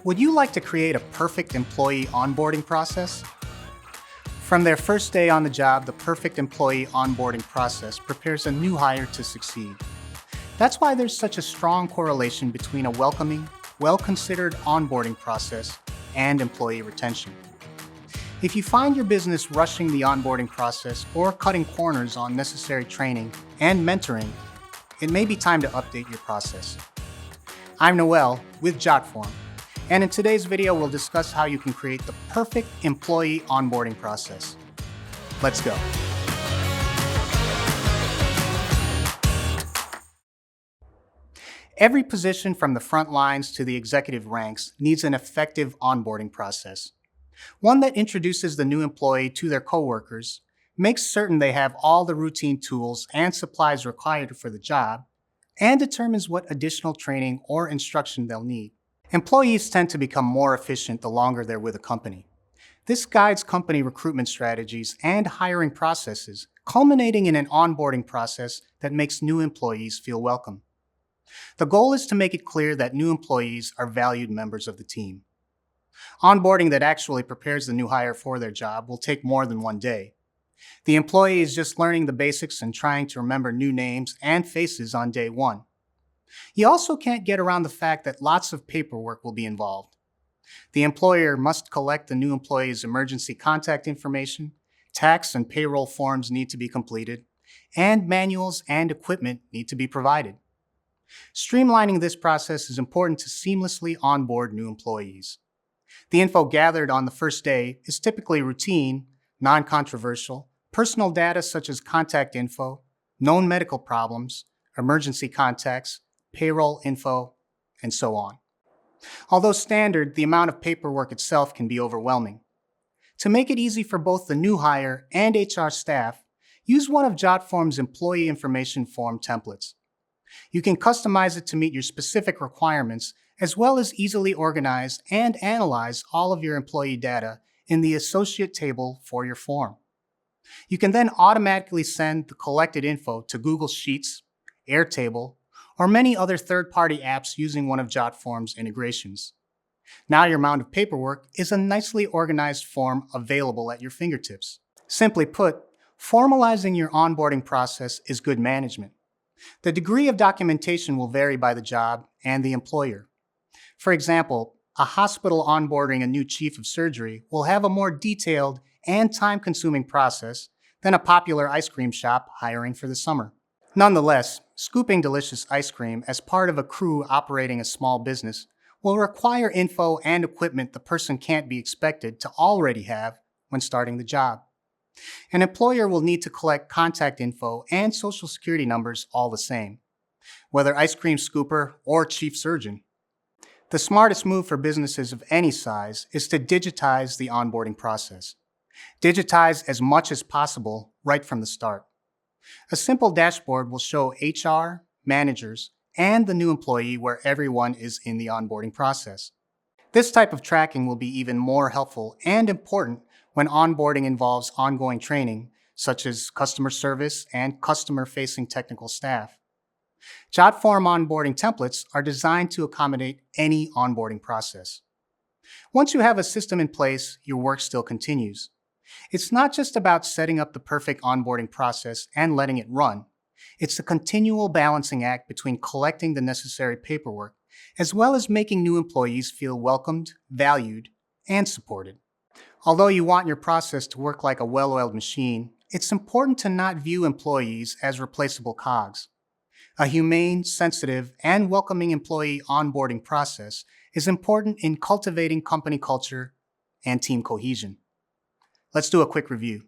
Would you like to create a perfect employee onboarding process? From their first day on the job, the perfect employee onboarding process prepares a new hire to succeed. That's why there's such a strong correlation between a welcoming, well-considered onboarding process and employee retention. If you find your business rushing the onboarding process or cutting corners on necessary training and mentoring, it may be time to update your process. I'm Noel with Jotform, and in today's video, we'll discuss how you can create the perfect employee onboarding process. Let's go. Every position from the front lines to the executive ranks needs an effective onboarding process. One that introduces the new employee to their coworkers, makes certain they have all the routine tools and supplies required for the job, and determines what additional training or instruction they'll need. Employees tend to become more efficient the longer they're with a company. This guides company recruitment strategies and hiring processes, culminating in an onboarding process that makes new employees feel welcome. The goal is to make it clear that new employees are valued members of the team. Onboarding that actually prepares the new hire for their job will take more than one day. The employee is just learning the basics and trying to remember new names and faces on day one. You also can't get around the fact that lots of paperwork will be involved. The employer must collect the new employee's emergency contact information, tax and payroll forms need to be completed, and manuals and equipment need to be provided. Streamlining this process is important to seamlessly onboard new employees. The info gathered on the first day is typically routine, non-controversial, personal data such as contact info, known medical problems, emergency contacts, payroll info, and so on. Although standard, the amount of paperwork itself can be overwhelming. To make it easy for both the new hire and HR staff, use one of Jotform's employee information form templates. You can customize it to meet your specific requirements, as well as easily organize and analyze all of your employee data in the associate table for your form. You can then automatically send the collected info to Google Sheets, Airtable, or many other third-party apps using one of Jotform's integrations. Now your mound of paperwork is a nicely organized form available at your fingertips. Simply put, formalizing your onboarding process is good management. The degree of documentation will vary by the job and the employer. For example, a hospital onboarding a new chief of surgery will have a more detailed and time-consuming process than a popular ice cream shop hiring for the summer. Nonetheless, scooping delicious ice cream as part of a crew operating a small business will require info and equipment the person can't be expected to already have when starting the job. An employer will need to collect contact info and social security numbers all the same, whether ice cream scooper or chief surgeon. The smartest move for businesses of any size is to digitize the onboarding process. Digitize as much as possible right from the start. A simple dashboard will show HR, managers, and the new employee where everyone is in the onboarding process. This type of tracking will be even more helpful and important when onboarding involves ongoing training, such as customer service and customer-facing technical staff. Jotform onboarding templates are designed to accommodate any onboarding process. Once you have a system in place, your work still continues. It's not just about setting up the perfect onboarding process and letting it run. It's a continual balancing act between collecting the necessary paperwork, as well as making new employees feel welcomed, valued, and supported. Although you want your process to work like a well-oiled machine, it's important to not view employees as replaceable cogs. A humane, sensitive, and welcoming employee onboarding process is important in cultivating company culture and team cohesion. Let's do a quick review.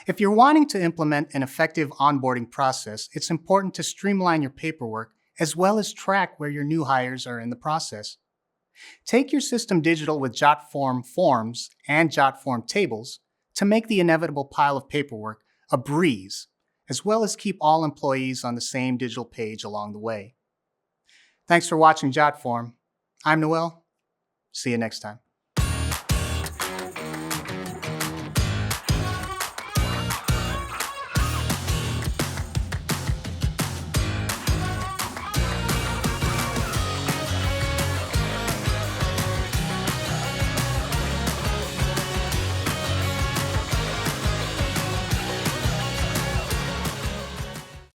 If you're wanting to implement an effective onboarding process, it's important to streamline your paperwork as well as track where your new hires are in the process. Take your system digital with Jotform forms and Jotform tables to make the inevitable pile of paperwork a breeze, as well as keep all employees on the same digital page along the way. Thanks for watching Jotform. I'm Noel. See you next time.